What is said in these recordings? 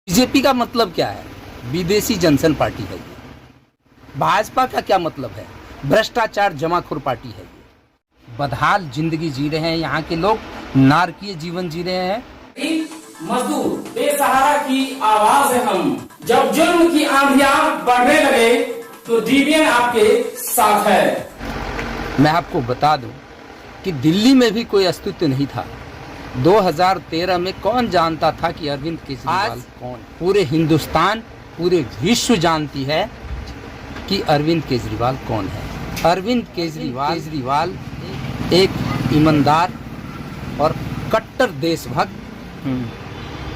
BJP का मतलब क्या है? विदेशी जनसंघ पार्टी है ये। भाजपा का क्या मतलब है? भ्रष्टाचार जमाखोर पार्टी है ये। बदहाल जिंदगी जी रहे हैं यहाँ के लोग, नारकीय जीवन जी रहे हैं। मजदूर बेसहारा की आवाज है हम। जब जुल्म की आंधियां बढ़ने लगे तो डीबीएन आपके साथ है। मैं आपको बता दूं कि दिल्ली में भी कोई अस्तित्व नहीं था। 2013 में कौन जानता था कि अरविंद केजरीवाल कौन? पूरे हिंदुस्तान, पूरे विश्व जानती है कि अरविंद केजरीवाल कौन है। अरविंद केजरीवाल एक ईमानदार और कट्टर देशभक्त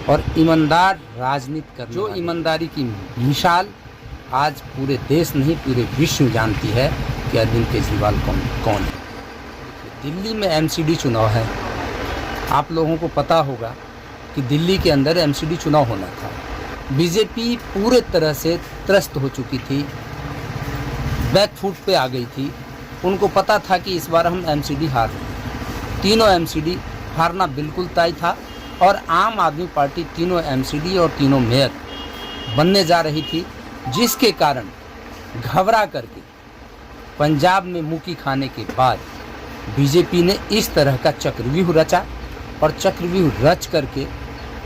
और ईमानदार राजनीति कर जो ईमानदारी की मिसाल आज पूरे देश नहीं पूरे विश्व जानती है कि अरविंद केजरीवाल कौन है। दिल्ली में एमसीडी चुनाव है। आप लोगों को पता होगा कि दिल्ली के अंदर एमसीडी चुनाव होना था। बीजेपी पूरे तरह से त्रस्त हो चुकी थी, बैकफुट पे आ गई थी। उनको पता था कि इस बार हम एमसीडी हार रहे हैं। तीनों एमसीडी हारना बिल्कुल तय था और आम आदमी पार्टी तीनों एमसीडी और तीनों मेयर बनने जा रही थी, जिसके कारण घबरा करके पंजाब में मुक्की खाने के बाद बीजेपी ने इस तरह का चक्रव्यूह रचा और चक्रव्यूह रच करके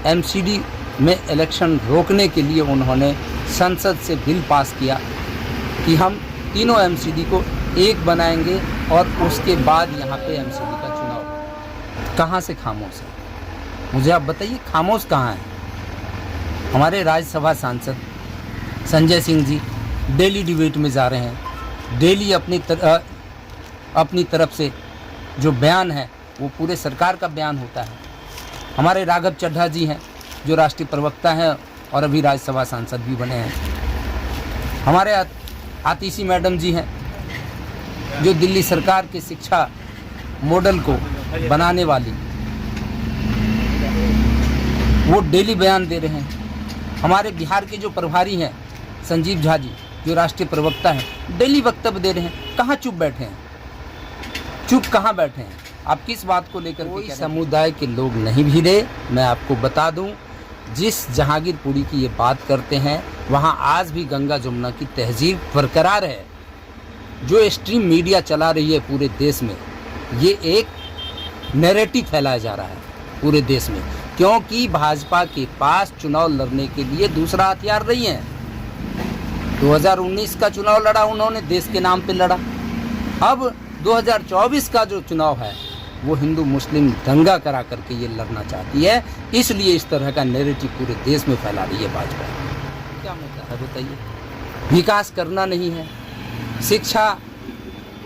एमसीडी में इलेक्शन रोकने के लिए उन्होंने संसद से बिल पास किया कि हम तीनों एमसीडी को एक बनाएंगे और उसके बाद यहाँ पे एमसीडी का चुनाव। कहाँ से खामोश है? मुझे आप बताइए, खामोश कहाँ है? हमारे राज्यसभा सांसद संजय सिंह जी डेली डिबेट में जा रहे हैं। डेली अपनी तरफ से जो बयान है वो पूरे सरकार का बयान होता है। हमारे राघव चड्ढा जी हैं जो राष्ट्रीय प्रवक्ता हैं और अभी राज्यसभा सांसद भी बने हैं। हमारे आतिशी मैडम जी हैं जो दिल्ली सरकार के शिक्षा मॉडल को बनाने वाली, वो डेली बयान दे रहे हैं। हमारे बिहार के जो प्रभारी हैं संजीव झा जी जो राष्ट्रीय प्रवक्ता हैं, डेली वक्तव्य दे रहे हैं। कहाँ चुप बैठे हैं? चुप कहाँ बैठे हैं? आप किस बात को लेकर? कोई समुदाय के लोग नहीं भिड़े। मैं आपको बता दूं, जिस जहांगीरपुरी की ये बात करते हैं वहाँ आज भी गंगा जमुना की तहजीब बरकरार है। जो स्ट्रीम मीडिया चला रही है पूरे देश में, ये एक नैरेटिव फैलाया जा रहा है पूरे देश में, क्योंकि भाजपा के पास चुनाव लड़ने के लिए दूसरा हथियार नहीं है। 2019 का चुनाव लड़ा उन्होंने, देश के नाम पे लड़ा। अब 2024 का जो चुनाव है वो हिंदू मुस्लिम दंगा करा करके ये लड़ना चाहती है, इसलिए इस तरह का नैरेटिव पूरे देश में फैला रही है भाजपा। क्या मुद्दा है बताइए? विकास करना नहीं है, शिक्षा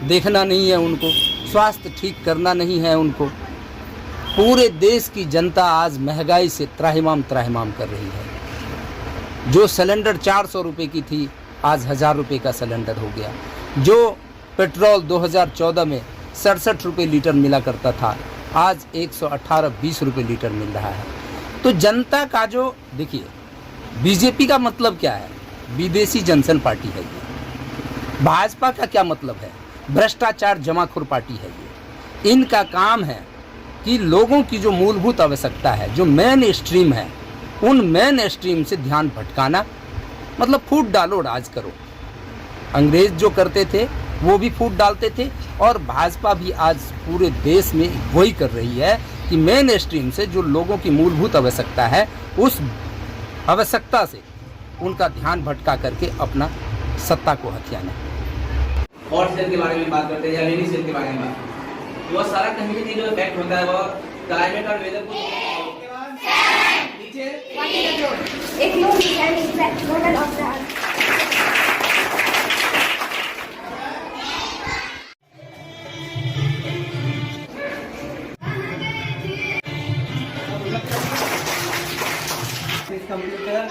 देखना नहीं है उनको, स्वास्थ्य ठीक करना नहीं है उनको। पूरे देश की जनता आज महंगाई से त्राहिमाम कर रही है। जो सिलेंडर 400 रुपये की थी आज 1000 रुपये का सिलेंडर हो गया। जो पेट्रोल 2014 में 67 रुपये लीटर मिला करता था, आज 118-20 रुपये लीटर मिल रहा है। तो जनता का जो देखिए, बीजेपी का मतलब क्या है? विदेशी जनसंघ पार्टी है ये। भाजपा का क्या मतलब है? भ्रष्टाचार जमाखोर पार्टी है ये। इनका काम है कि लोगों की जो मूलभूत आवश्यकता है, जो मेन स्ट्रीम है, उन मेन स्ट्रीम से ध्यान भटकाना। मतलब फूट डालो राज करो। अंग्रेज जो करते थे वो भी फूट डालते थे और भाजपा भी आज पूरे देश में वही कर रही है कि मेन स्ट्रीम से जो लोगों की मूलभूत आवश्यकता है, उस आवश्यकता से उनका ध्यान भटका करके अपना सत्ता को हथियाना। हॉट सेल के बारे में बात करते हैं या रेनी सेल के बारे में बात, वो सारा कम्युनिटी जो इफेक्ट होता है वो क्लाइमेट और वेदर को नीचे एक लोग है effect model of the computer